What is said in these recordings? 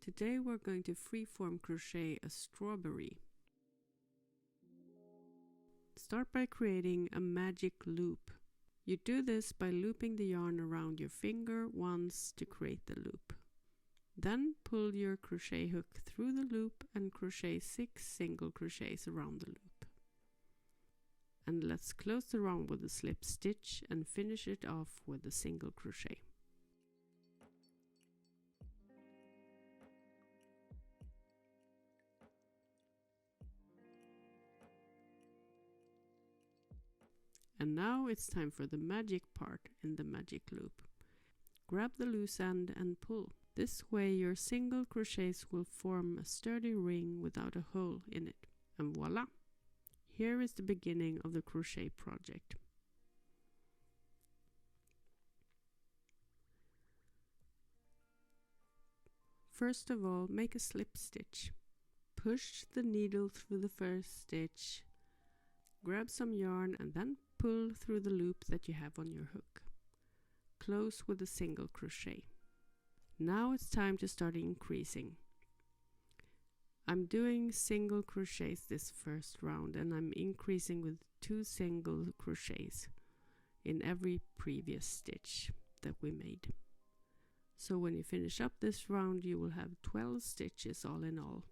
Today we're going to freeform crochet a strawberry. Start by creating a magic loop. You do this by looping the yarn around your finger once to create the loop. Then pull your crochet hook through the loop and crochet 6 single crochets around the loop. And let's close the round with a slip stitch and finish it off with a single crochet. And now it's time for the magic part in the magic loop. Grab the loose end and pull. This way your single crochets will form a sturdy ring without a hole in it. And voila! Here is the beginning of the crochet project. First of all, make a slip stitch. Push the needle through the first stitch. Grab some yarn and then pull through the loop that you have on your hook. Close with a single crochet. Now it's time to start increasing. I'm doing single crochets this first round and I'm increasing with 2 single crochets in every previous stitch that we made. So when you finish up this round you will have 12 stitches all in all.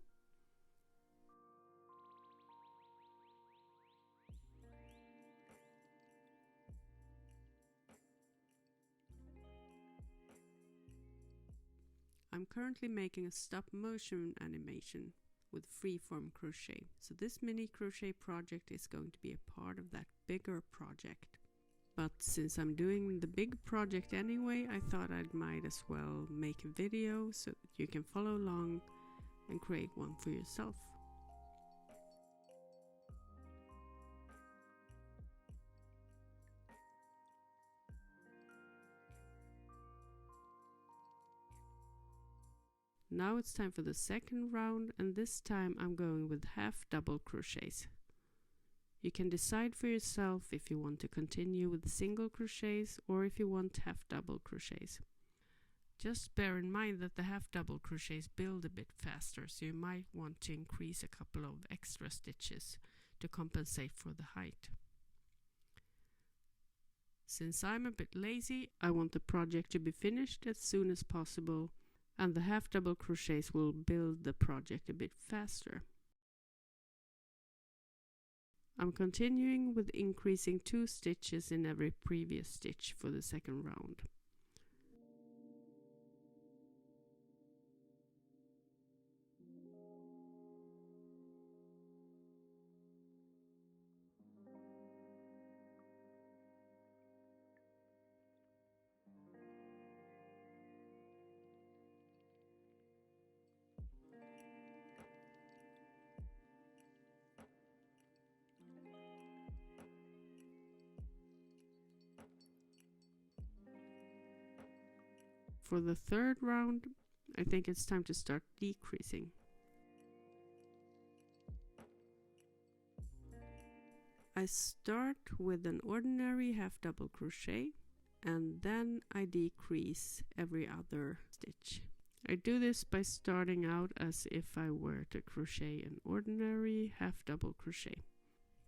I'm currently making a stop motion animation with freeform crochet, so this mini crochet project is going to be a part of that bigger project. But since I'm doing the big project anyway, I thought I might as well make a video so that you can follow along and create one for yourself. Now it's time for the second round, and this time I'm going with half double crochets. You can decide for yourself if you want to continue with single crochets or if you want half double crochets. Just bear in mind that the half double crochets build a bit faster, so you might want to increase a couple of extra stitches to compensate for the height. Since I'm a bit lazy, I want the project to be finished as soon as possible, and the half double crochets will build the project a bit faster. I'm continuing with increasing 2 stitches in every previous stitch for the second round. For the third round, I think it's time to start decreasing. I start with an ordinary half double crochet and then I decrease every other stitch. I do this by starting out as if I were to crochet an ordinary half double crochet,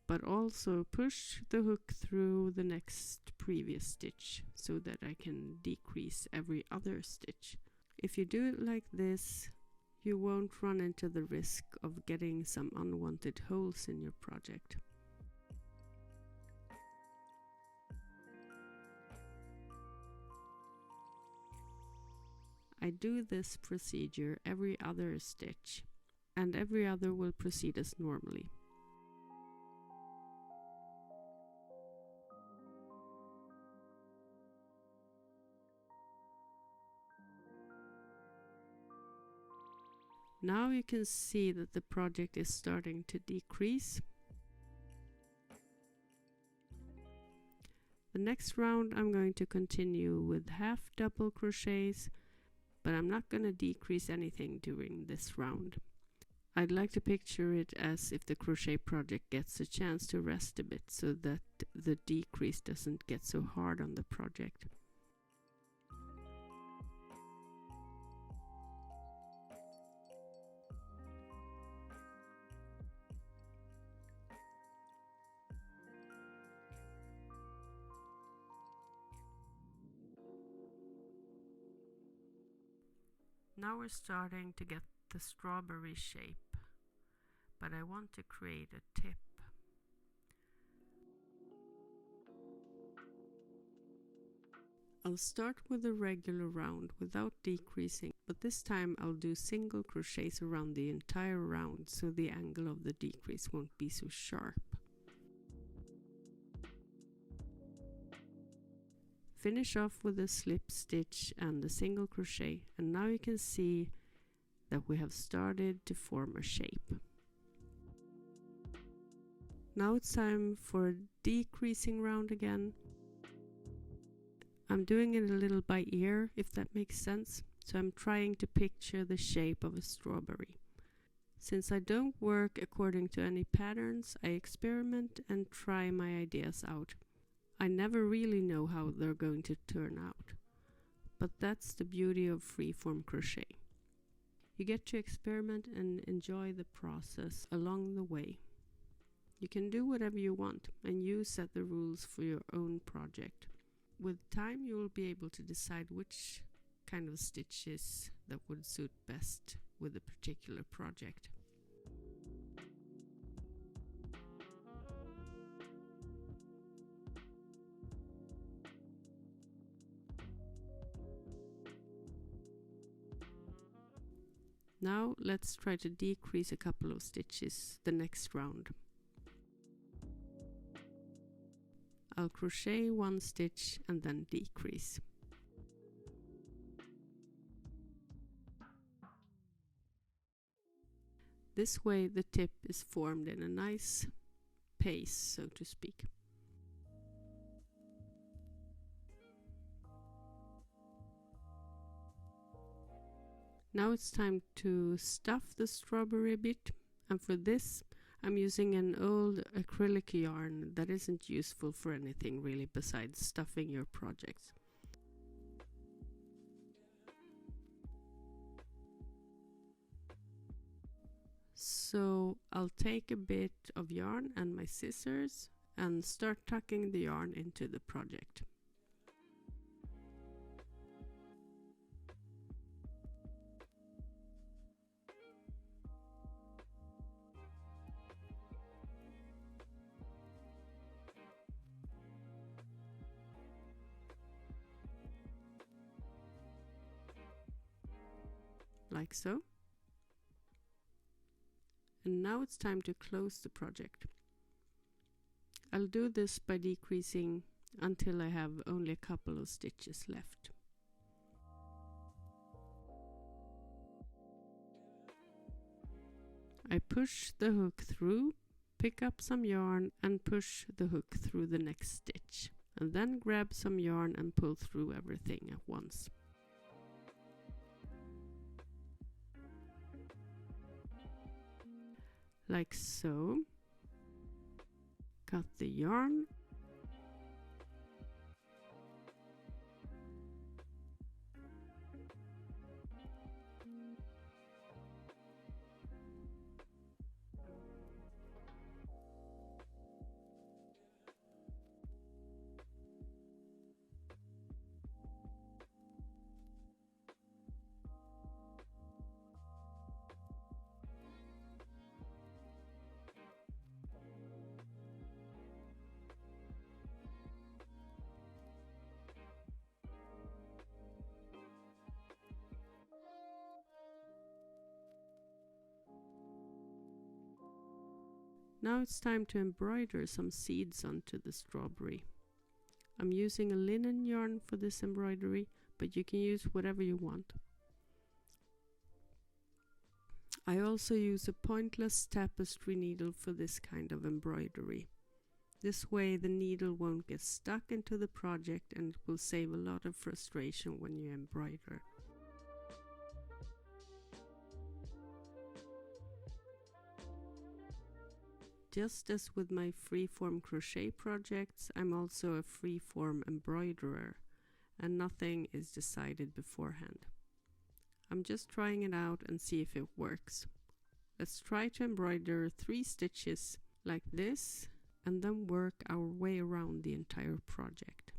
but also push the hook through the next previous stitch so that I can decrease every other stitch. If you do it like this, you won't run into the risk of getting some unwanted holes in your project. I do this procedure every other stitch, and every other will proceed as normally. Now you can see that the project is starting to decrease. The next round I'm going to continue with half double crochets, but I'm not going to decrease anything during this round. I'd like to picture it as if the crochet project gets a chance to rest a bit so that the decrease doesn't get so hard on the project. Now we're starting to get the strawberry shape, but I want to create a tip. I'll start with a regular round without decreasing, but this time I'll do single crochets around the entire round so the angle of the decrease won't be so sharp. Finish off with a slip stitch and a single crochet, and now you can see that we have started to form a shape. Now it's time for a decreasing round again. I'm doing it a little by ear, if that makes sense, so I'm trying to picture the shape of a strawberry. Since I don't work according to any patterns, I experiment and try my ideas out. I never really know how they're going to turn out, but that's the beauty of freeform crochet. You get to experiment and enjoy the process along the way. You can do whatever you want, and you set the rules for your own project. With time, you will be able to decide which kind of stitches that would suit best with a particular project. Now let's try to decrease a couple of stitches the next round. I'll crochet one stitch and then decrease. This way the tip is formed in a nice pace, so to speak. Now it's time to stuff the strawberry a bit, and for this I'm using an old acrylic yarn that isn't useful for anything really besides stuffing your projects. So I'll take a bit of yarn and my scissors and start tucking the yarn into the project. Like so. And now it's time to close the project. I'll do this by decreasing until I have only a couple of stitches left. I push the hook through, pick up some yarn and push the hook through the next stitch, and then grab some yarn and pull through everything at once. Like so. Cut the yarn. Now it's time to embroider some seeds onto the strawberry. I'm using a linen yarn for this embroidery, but you can use whatever you want. I also use a pointless tapestry needle for this kind of embroidery. This way the needle won't get stuck into the project and it will save a lot of frustration when you embroider. Just as with my freeform crochet projects, I'm also a freeform embroiderer, and nothing is decided beforehand. I'm just trying it out and see if it works. Let's try to embroider 3 stitches like this, and then work our way around the entire project.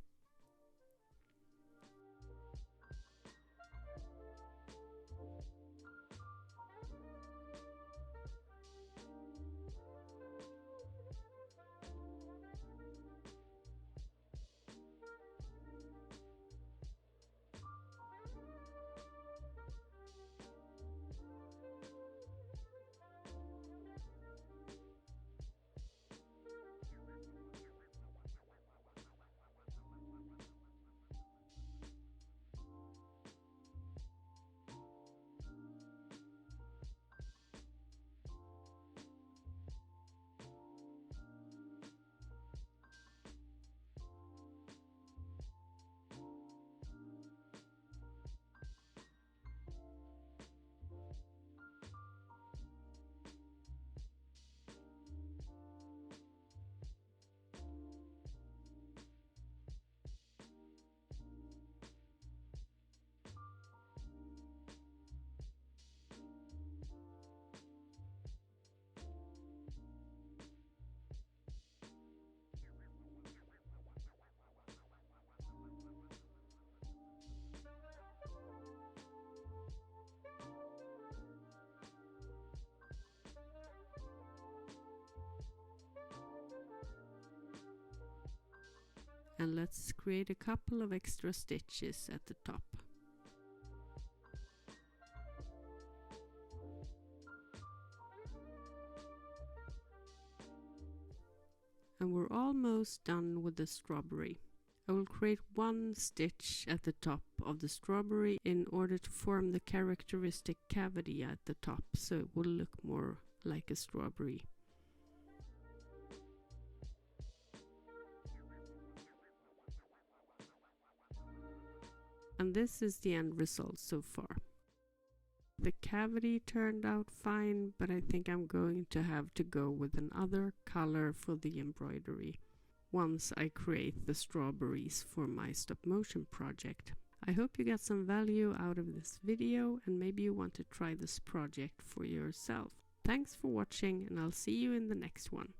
And let's create a couple of extra stitches at the top. And we're almost done with the strawberry. I will create one stitch at the top of the strawberry in order to form the characteristic cavity at the top, so it will look more like a strawberry. And this is the end result so far. The cavity turned out fine, but I think I'm going to have to go with another color for the embroidery once I create the strawberries for my stop motion project. I hope you got some value out of this video and maybe you want to try this project for yourself. Thanks for watching, and I'll see you in the next one.